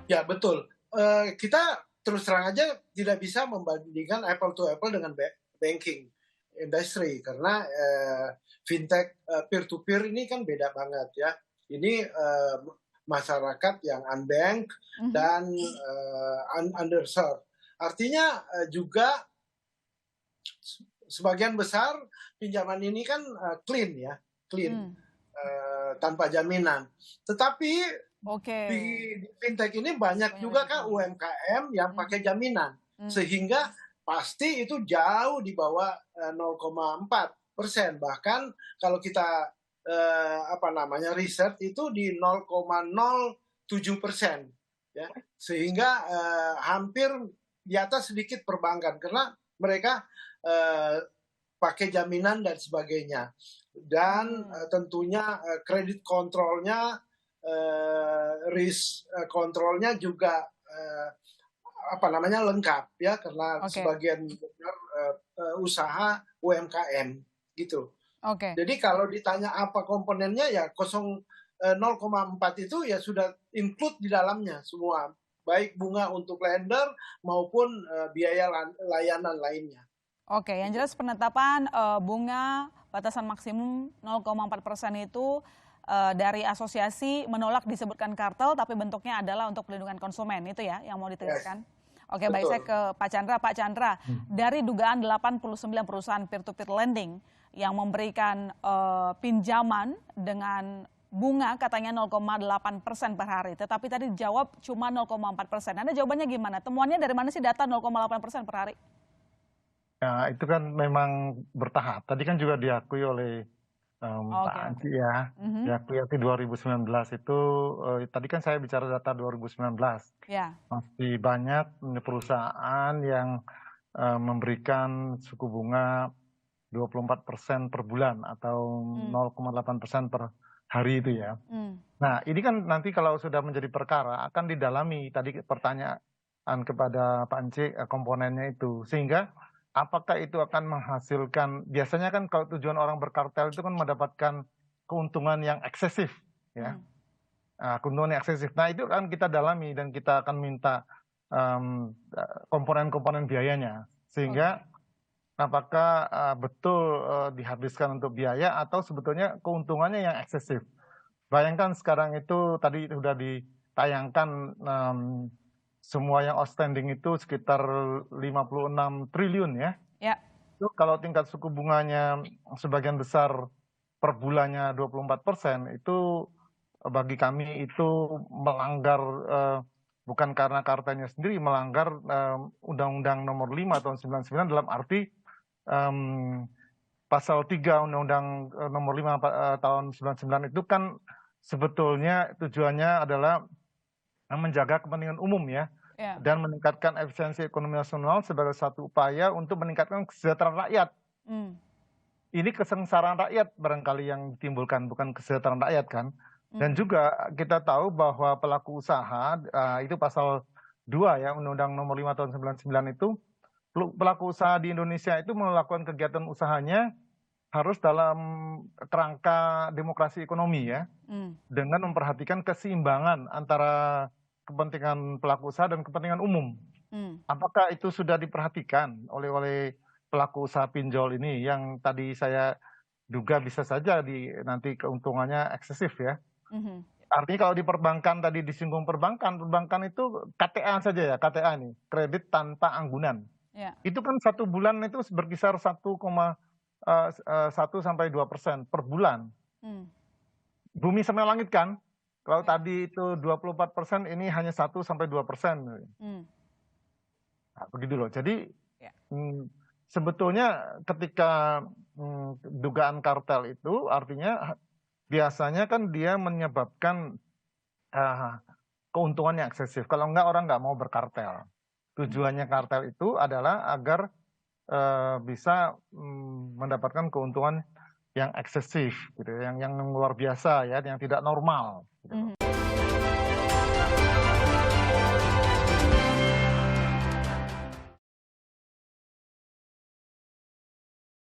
Ya, betul. Kita terus terang aja tidak bisa membandingkan apple to apple dengan banking industry karena fintech peer to peer ini kan beda banget ya. Ini masyarakat yang unbanked Mhm. dan underserved. Artinya juga sebagian besar pinjaman ini kan clean ya, clean Hmm. tanpa jaminan. Tetapi Oke. di fintech ini banyak Banyak juga kan resikonya. UMKM yang pakai jaminan, Hmm. sehingga pasti itu jauh di bawah 0,4%. Bahkan kalau kita riset itu di 0,07%, ya, sehingga hampir di atas sedikit perbankan karena mereka pakai jaminan dan sebagainya. Dan tentunya kredit kontrolnya, risk kontrolnya juga lengkap ya karena Oke. sebagian besar usaha UMKM gitu. Oke. Jadi kalau ditanya apa komponennya ya 0,4 itu ya sudah include di dalamnya semua, baik bunga untuk lender maupun biaya layanan lainnya. Oke, yang jelas penetapan bunga batasan maksimum 0,4% itu dari asosiasi menolak disebutkan kartel, tapi bentuknya adalah untuk pelindungan konsumen, itu ya yang mau Yes, ditegaskan. Oke, baik, saya betul. ke Pak Chandra. Pak Chandra, dari dugaan 89 perusahaan peer-to-peer lending yang memberikan pinjaman dengan bunga katanya 0,8% per hari, tetapi tadi dijawab cuma 0,4%. Anda jawabannya gimana? Temuannya dari mana sih data 0,8% per hari? Ya, itu kan memang bertahap. Tadi kan juga diakui oleh Pak Oke, oke. Anci ya. Mhm. Diakui 2019 itu, tadi kan saya bicara data 2019. Ya. Masih banyak perusahaan yang memberikan suku bunga 24% per bulan atau 0,8% per hari itu ya. Nah, ini kan nanti kalau sudah menjadi perkara akan didalami tadi pertanyaan kepada Pak Anci komponennya itu. Sehingga apakah itu akan menghasilkan, biasanya kan kalau tujuan orang berkartel itu kan mendapatkan keuntungan yang eksesif ya. Keuntungan yang eksesif. Nah, itu kan kita dalami dan kita akan minta komponen-komponen biayanya. Sehingga apakah betul dihabiskan untuk biaya atau sebetulnya keuntungannya yang eksesif. Bayangkan sekarang itu tadi sudah ditayangkan semua yang outstanding itu sekitar 56 triliun ya. Ya. Itu kalau tingkat suku bunganya sebagian besar per bulannya 24%, itu bagi kami itu melanggar, bukan karena kartelnya sendiri, melanggar Undang-Undang Nomor 5 tahun 99 dalam arti Pasal 3 Undang-Undang Nomor 5 tahun 99 itu kan sebetulnya tujuannya adalah menjaga kepentingan umum ya, dan meningkatkan efisiensi ekonomi nasional sebagai satu upaya untuk meningkatkan kesejahteraan rakyat. Ini kesengsaraan rakyat barangkali yang ditimbulkan, bukan kesejahteraan rakyat kan. Dan juga kita tahu bahwa pelaku usaha, itu pasal 2 ya, Undang-Undang Nomor 5 tahun 99 itu, pelaku usaha di Indonesia itu melakukan kegiatan usahanya harus dalam kerangka demokrasi ekonomi ya, dengan memperhatikan keseimbangan antara kepentingan pelaku usaha dan kepentingan umum. Apakah itu sudah diperhatikan oleh pelaku usaha pinjol ini yang tadi saya duga bisa saja nanti keuntungannya eksesif ya. Artinya kalau di perbankan tadi disinggung perbankan itu KTA saja ya, KTA ini, kredit tanpa anggunan. Itu kan satu bulan itu berkisar 1,1 sampai 2% per bulan. Bumi sama langit kan? Kalau tadi itu 24%, ini hanya 1 sampai 2%. Nah, begitu loh. Jadi sebetulnya ketika dugaan kartel itu artinya biasanya kan dia menyebabkan keuntungan yang eksesif. Kalau enggak, orang nggak mau berkartel. Tujuannya kartel itu adalah agar bisa mendapatkan keuntungan yang eksesif gitu, yang luar biasa ya, yang tidak normal gitu.